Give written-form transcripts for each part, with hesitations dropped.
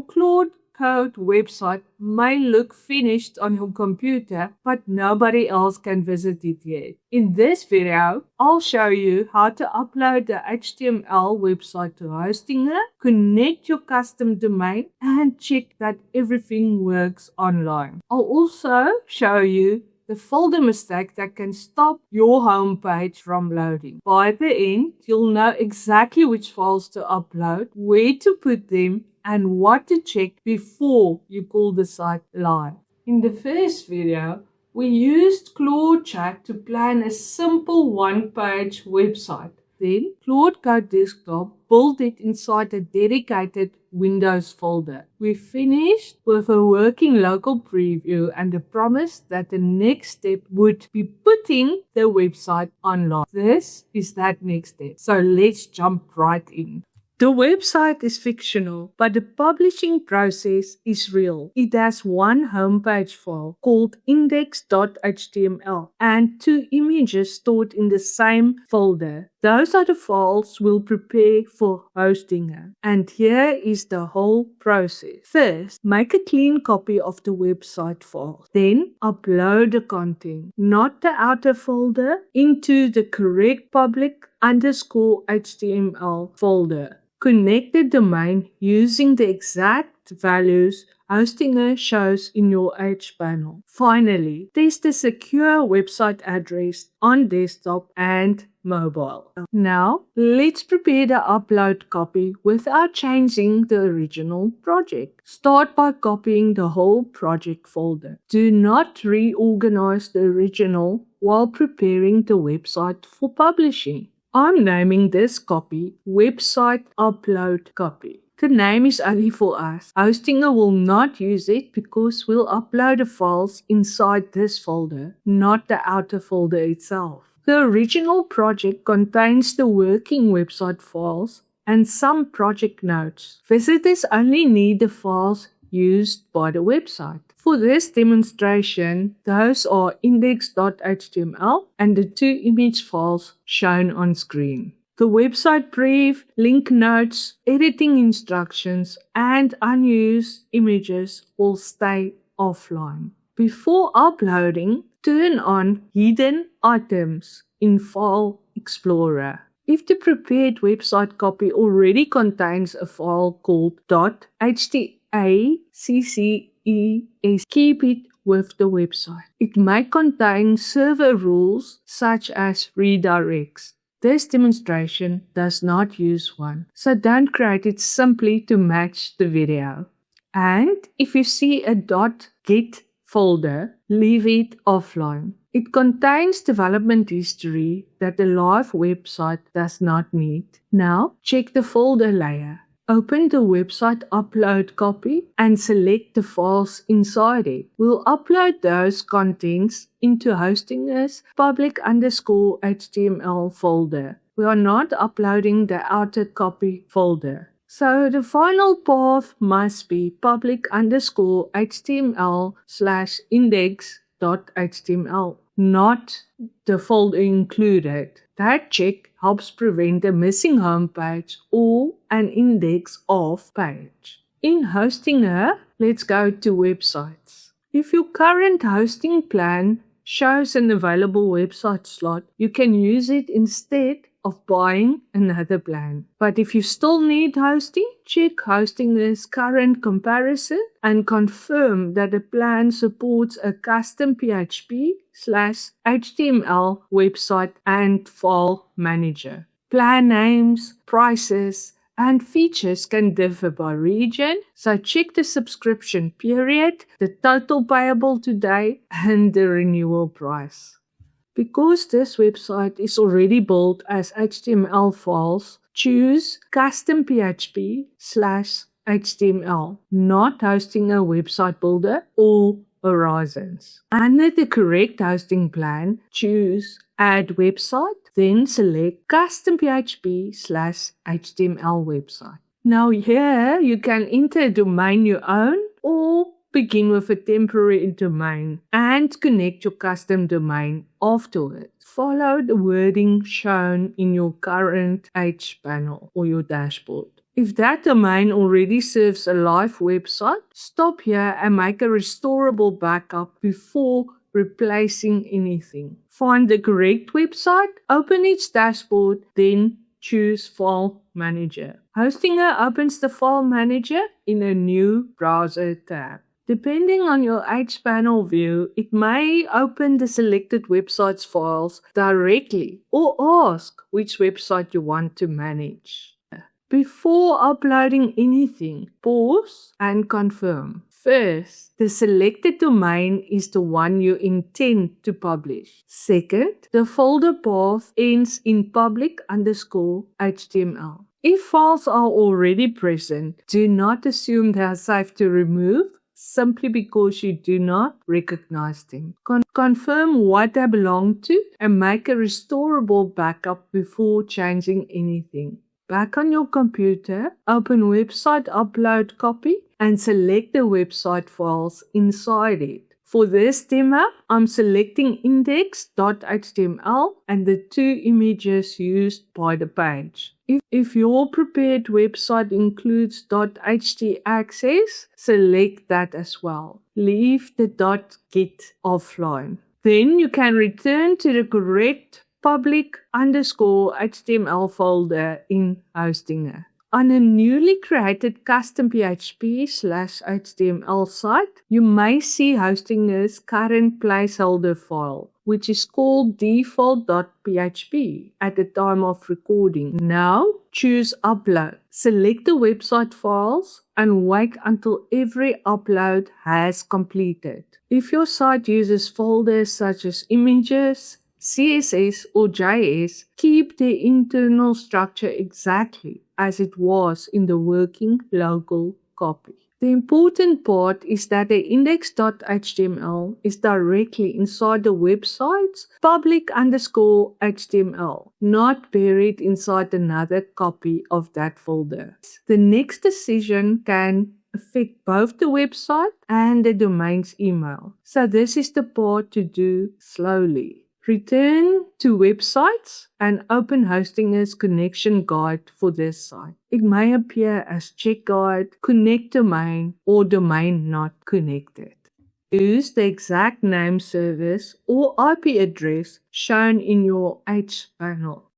Claude Code website may look finished on your computer, but nobody else can visit it yet. In this video, I'll show you how to upload the HTML website to Hostinger, connect your custom domain, and check that everything works online. I'll also show you the folder mistake that can stop your homepage from loading. By the end, you'll know exactly which files to upload, where to put them, and what to check before you call the site live. In the first video, we used Claude Chat to plan a simple one-page website. Then, Claude Code Desktop built it inside a dedicated Windows folder. We finished with a working local preview and a promise that the next step would be putting the website online. This is that next step. So let's jump right in. The website is fictional, but the publishing process is real. It has one homepage file called index.html and 2 images stored in the same folder. Those are the files we'll prepare for Hostinger. And here is the whole process. First, make a clean copy of the website file. Then, upload the content, not the outer folder, into the correct public_HTML folder. Connect the domain using the exact values Hostinger shows in your H panel. Finally, test the secure website address on desktop and mobile. Now, let's prepare the upload copy without changing the original project. Start by copying the whole project folder. Do not reorganize the original while preparing the website for publishing. I'm naming this copy Website Upload Copy. The name is only for us. Hostinger will not use it because we'll upload the files inside this folder, not the outer folder itself. The original project contains the working website files and some project notes. Visitors only need the files used by the website. For this demonstration, those are index.html and the 2 image files shown on screen. The website brief, link notes, editing instructions, and unused images will stay offline. Before uploading, turn on Hidden Items in File Explorer. If the prepared website copy already contains a file called .htaccess, keep it with the website. It may contain server rules such as redirects. This demonstration does not use one, so don't create it simply to match the video. And if you see a .git folder, leave it offline. It contains development history that the live website does not need. Now, check the folder layer. Open the website upload copy and select the files inside it. We'll upload those contents into Hostinger's public_HTML folder. We are not uploading the outer copy folder. So the final path must be public_HTML/index.html, not the folder included. That check helps prevent a missing homepage or an index off page. In Hostinger, let's go to websites. If your current hosting plan shows an available website slot, you can use it instead of buying another plan. But if you still need hosting, check Hostinger's current comparison and confirm that the plan supports a custom PHP/HTML website and file manager. Plan names, prices, and features can differ by region, so check the subscription period, the total payable today, and the renewal price. Because this website is already built as HTML files, choose Custom PHP/HTML, not Hostinger Website Builder or Horizons. Under the correct hosting plan, choose Add Website, then select Custom PHP/HTML website. Now here you can enter a domain you own or begin with a temporary domain and connect your custom domain afterwards. Follow the wording shown in your current H panel or your dashboard. If that domain already serves a live website, stop here and make a restorable backup before replacing anything. Find the correct website, open its dashboard, then choose File Manager. Hostinger opens the File Manager in a new browser tab. Depending on your hPanel view, it may open the selected website's files directly or ask which website you want to manage. Before uploading anything, pause and confirm. First, the selected domain is the one you intend to publish. Second, the folder path ends in public_HTML. If files are already present, do not assume they are safe to remove simply because you do not recognize them. Confirm what they belong to and make a restorable backup before changing anything. Back on your computer, open Website Upload Copy and select the website files inside it. For this demo, I'm selecting index.html and the 2 images used by the page. If your prepared website includes .htaccess, select that as well. Leave the .git offline. Then you can return to the correct public_HTML folder in Hostinger. On a newly created custom PHP/HTML site, you may see Hostinger's current placeholder file, which is called default.php at the time of recording. Now, choose Upload. Select the website files and wait until every upload has completed. If your site uses folders such as images, CSS or JS, keep the internal structure exactly as it was in the working local copy. The important part is that the index.html is directly inside the website's public_HTML, not buried inside another copy of that folder. The next decision can affect both the website and the domain's email. So this is the part to do slowly. Return to Websites and open Hostinger's connection guide for this site. It may appear as check guide, connect domain, or domain not connected. Use the exact name service or IP address shown in your hPanel.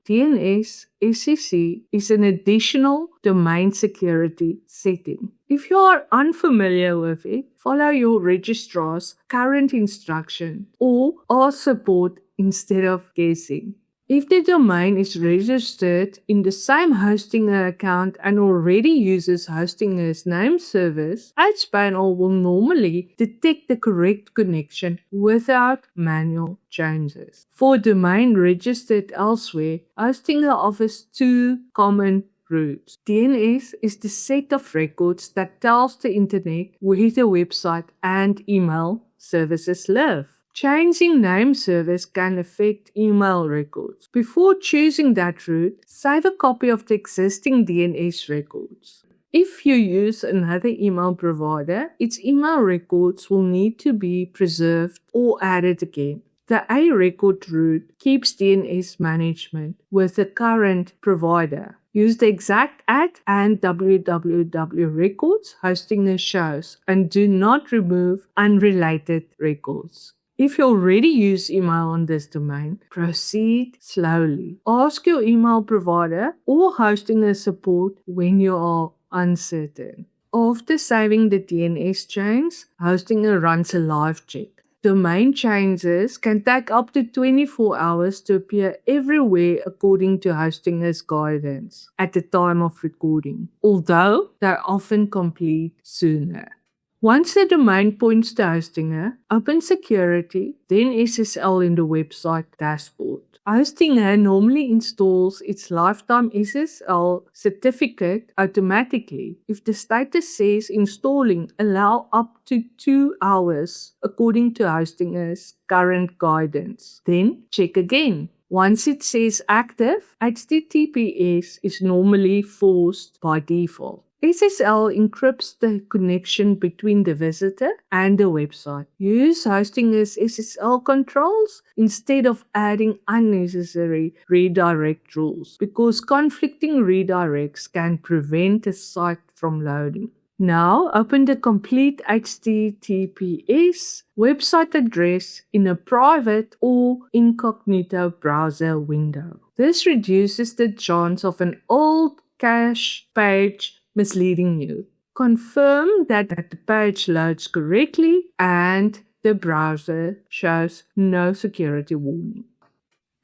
DNS SSC is an additional domain security setting. If you are unfamiliar with it, follow your registrar's current instruction or ask support instead of guessing. If the domain is registered in the same Hostinger account and already uses Hostinger's name service, hPanel will normally detect the correct connection without manual changes. For a domain registered elsewhere, Hostinger offers 2 common routes. DNS is the set of records that tells the internet where the website and email services live. Changing name service can affect email records. Before choosing that route, save a copy of the existing DNS records. If you use another email provider, its email records will need to be preserved or added again. The A record route keeps DNS management with the current provider. Use the exact @ and www records Hostinger shows and do not remove unrelated records. If you already use email on this domain, proceed slowly. Ask your email provider or Hostinger support when you are uncertain. After saving the DNS chains, Hostinger runs a live check. Domain changes can take up to 24 hours to appear everywhere according to Hostinger's guidance at the time of recording, although they're often complete sooner. Once the domain points to Hostinger, open Security, then SSL in the website dashboard. Hostinger normally installs its lifetime SSL certificate automatically if the status says installing allow up to 2 hours according to Hostinger's current guidance. Then check again. Once it says active, HTTPS is normally forced by default. SSL encrypts the connection between the visitor and the website. Use Hostinger's SSL controls instead of adding unnecessary redirect rules because conflicting redirects can prevent a site from loading. Now open the complete HTTPS website address in a private or incognito browser window. This reduces the chance of an old cache page misleading you. Confirm that the page loads correctly and the browser shows no security warning.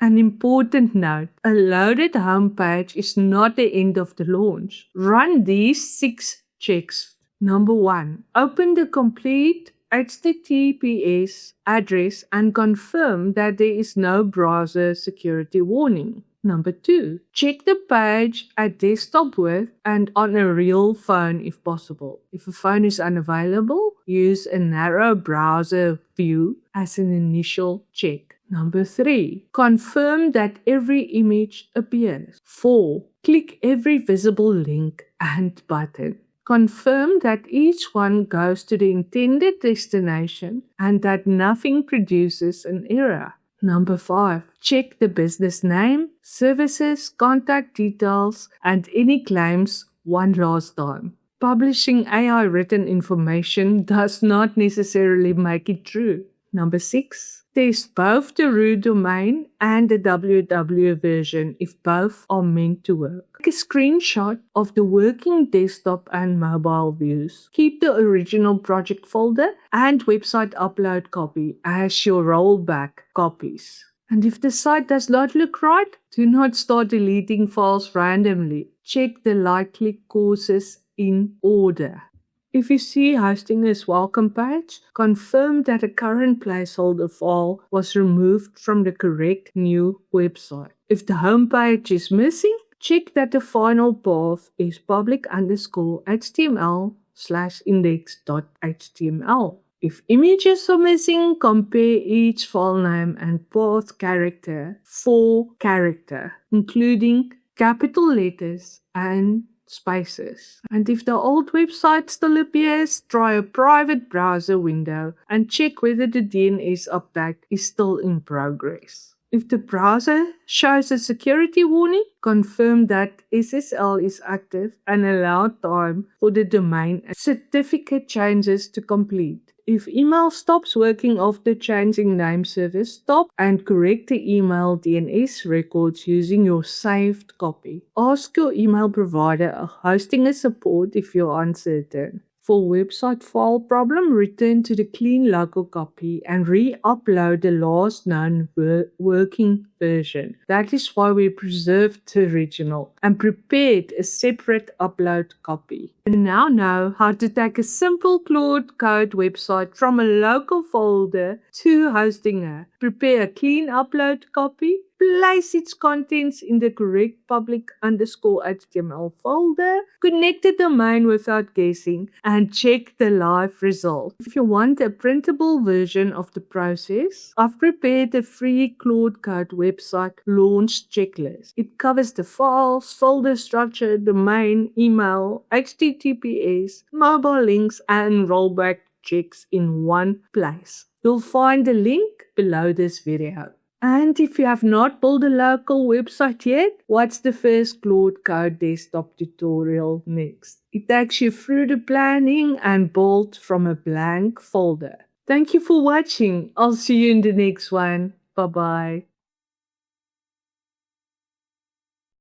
An important note, a loaded homepage is not the end of the launch. Run these 6 checks. Number 1. Open the complete HTTPS address and confirm that there is no browser security warning. Number 2. Check the page at desktop width and on a real phone if possible. If a phone is unavailable, use a narrow browser view as an initial check. Number 3. Confirm that every image appears. 4. Click every visible link and button. Confirm that each one goes to the intended destination and that nothing produces an error. Number 5. Check the business name, services, contact details, and any claims one last time. Publishing AI written information does not necessarily make it true. Number 6. Test both the root domain and the www version if both are meant to work. Take a screenshot of the working desktop and mobile views. Keep the original project folder and website upload copy as your rollback copies. And if the site does not look right, do not start deleting files randomly. Check the likely causes in order. If you see Hostinger's welcome page, confirm that a current placeholder file was removed from the correct new website. If the home page is missing, check that the final path is public_html/index.html. If images are missing, compare each file name and path character for character, including capital letters and spaces. And if the old website still appears, try a private browser window and check whether the DNS update is still in progress. If the browser shows a security warning, confirm that SSL is active and allow time for the domain and certificate changes to complete. If email stops working after changing name service, stop and correct the email DNS records using your saved copy. Ask your email provider or Hostinger support if you're uncertain. For website file problem, return to the clean local copy and re-upload the last known working version. That is why we preserved the original and prepared a separate upload copy. You now know how to take a simple Claude Code website from a local folder to Hostinger. Prepare a clean upload copy. Place its contents in the correct public_HTML folder, connect the domain without guessing, and check the live result. If you want a printable version of the process, I've prepared a free Claude Code website launch checklist. It covers the files, folder structure, domain, email, HTTPS, mobile links, and rollback checks in one place. You'll find the link below this video. And if you have not built a local website yet, watch the first Claude Code desktop tutorial next. It takes you through the planning and build from a blank folder. Thank you for watching. I'll see you in the next one. Bye-bye.